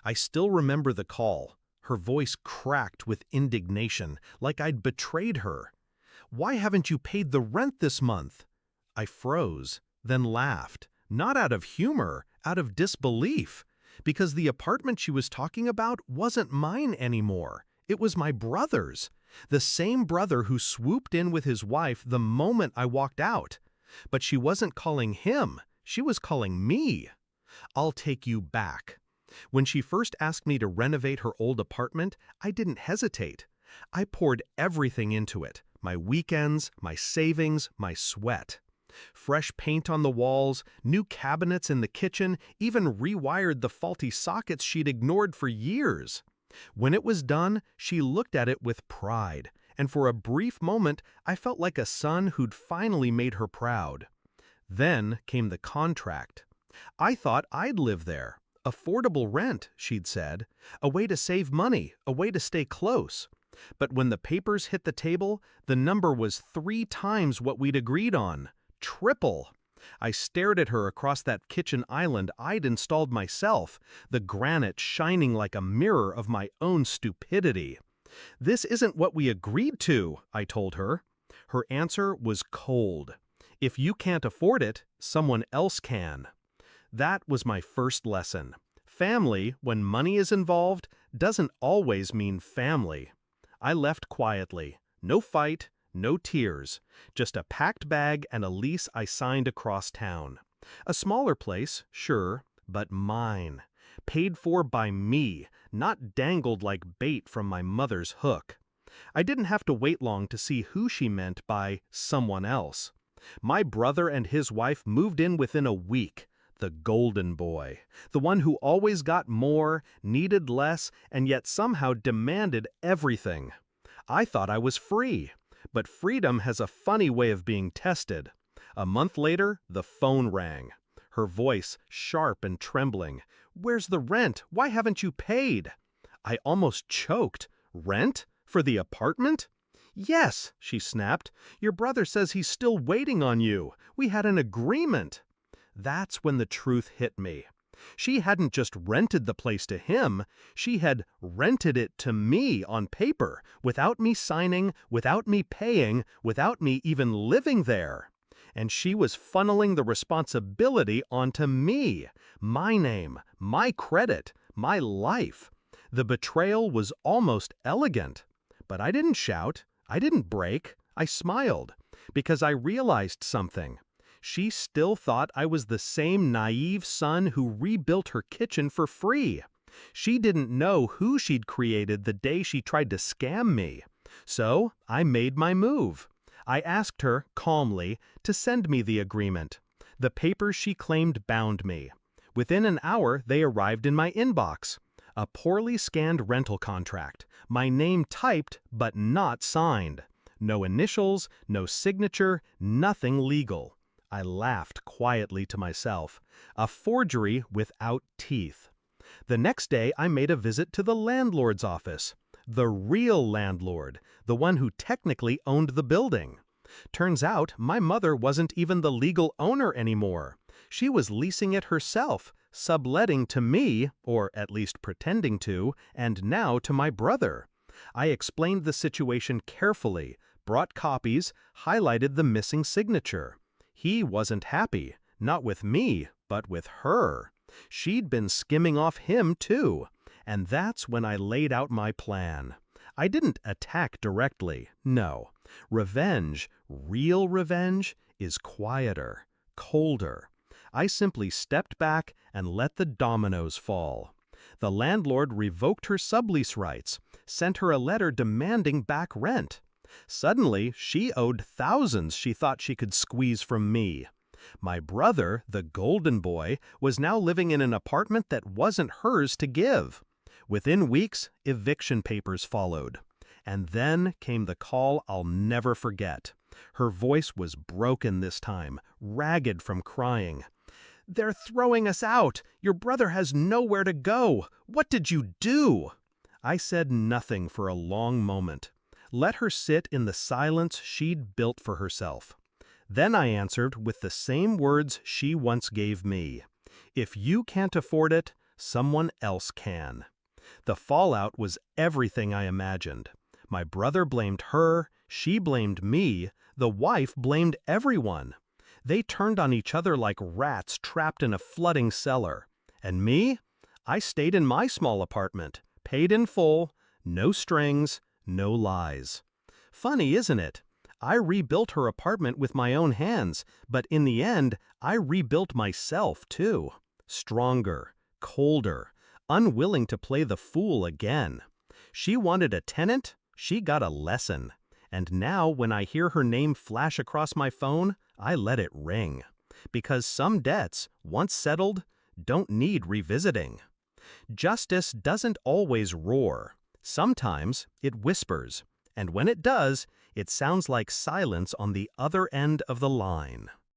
I still remember the call. Her voice cracked with indignation, like I'd betrayed her. "Why haven't you paid the rent this month?" I froze, then laughed, not out of humor, out of disbelief, because the apartment she was talking about wasn't mine anymore. It was my brother's, the same brother who swooped in with his wife the moment I walked out. But she wasn't calling him, she was calling me. "I'll take you back." When she first asked me to renovate her old apartment, I didn't hesitate. I poured everything into it, my weekends, my savings, my sweat. Fresh paint on the walls, new cabinets in the kitchen, even rewired the faulty sockets she'd ignored for years. When it was done, she looked at it with pride, and for a brief moment I felt like a son who'd finally made her proud. Then came the contract. I thought I'd live there. Affordable rent, she'd said. A way to save money, a way to stay close. But when the papers hit the table, the number was 3 times what we'd agreed on. Triple. I stared at her across that kitchen island I'd installed myself, the granite shining like a mirror of my own stupidity. "This isn't what we agreed to," I told her. Her answer was cold. "If you can't afford it, someone else can." That was my first lesson. Family, when money is involved, doesn't always mean family. I left quietly. No fight, no tears. Just a packed bag and a lease I signed across town. A smaller place, sure, but mine. Paid for by me, not dangled like bait from my mother's hook. I didn't have to wait long to see who she meant by someone else. My brother and his wife moved in within a week. The golden boy, the one who always got more, needed less, and yet somehow demanded everything. I thought I was free, but freedom has a funny way of being tested. A month later, the phone rang. Her voice sharp and trembling. "Where's the rent? Why haven't you paid?" I almost choked. "Rent? For the apartment?" "Yes," she snapped. "Your brother says he's still waiting on you. We had an agreement." That's when the truth hit me. She hadn't just rented the place to him, she had rented it to me on paper, without me signing, without me paying, without me even living there. And she was funneling the responsibility onto me, my name, my credit, my life. The betrayal was almost elegant. But I didn't shout, I didn't break, I smiled, because I realized something. She still thought I was the same naive son who rebuilt her kitchen for free. She didn't know who she'd created the day she tried to scam me. So I made my move. I asked her, calmly, to send me the agreement. The papers she claimed bound me. Within an hour, they arrived in my inbox. A poorly scanned rental contract, my name typed but not signed. No initials, no signature, nothing legal. I laughed quietly to myself. A forgery without teeth. The next day I made a visit to the landlord's office. The real landlord, the one who technically owned the building. Turns out my mother wasn't even the legal owner anymore. She was leasing it herself, subletting to me, or at least pretending to, and now to my brother. I explained the situation carefully, brought copies, highlighted the missing signature. He wasn't happy, not with me, but with her. She'd been skimming off him too. And that's when I laid out my plan. I didn't attack directly, no. Revenge, real revenge, is quieter, colder. I simply stepped back and let the dominoes fall. The landlord revoked her sublease rights, sent her a letter demanding back rent. Suddenly, she owed thousands she thought she could squeeze from me. My brother, the golden boy, was now living in an apartment that wasn't hers to give. Within weeks, eviction papers followed. And then came the call I'll never forget. Her voice was broken this time, ragged from crying. "They're throwing us out! Your brother has nowhere to go! What did you do?" I said nothing for a long moment. Let her sit in the silence she'd built for herself. Then I answered with the same words she once gave me. "If you can't afford it, someone else can. The fallout was everything I imagined. My brother blamed her, she blamed me, the wife blamed everyone. They turned on each other like rats trapped in a flooding cellar. And me? I stayed in my small apartment, paid in full, no strings, no lies. Funny, isn't it? I rebuilt her apartment with my own hands, but in the end, I rebuilt myself too. Stronger, colder, unwilling to play the fool again. She wanted a tenant, she got a lesson. And now when I hear her name flash across my phone, I let it ring. Because some debts, once settled, don't need revisiting. Justice doesn't always roar. Sometimes it whispers. And when it does, it sounds like silence on the other end of the line.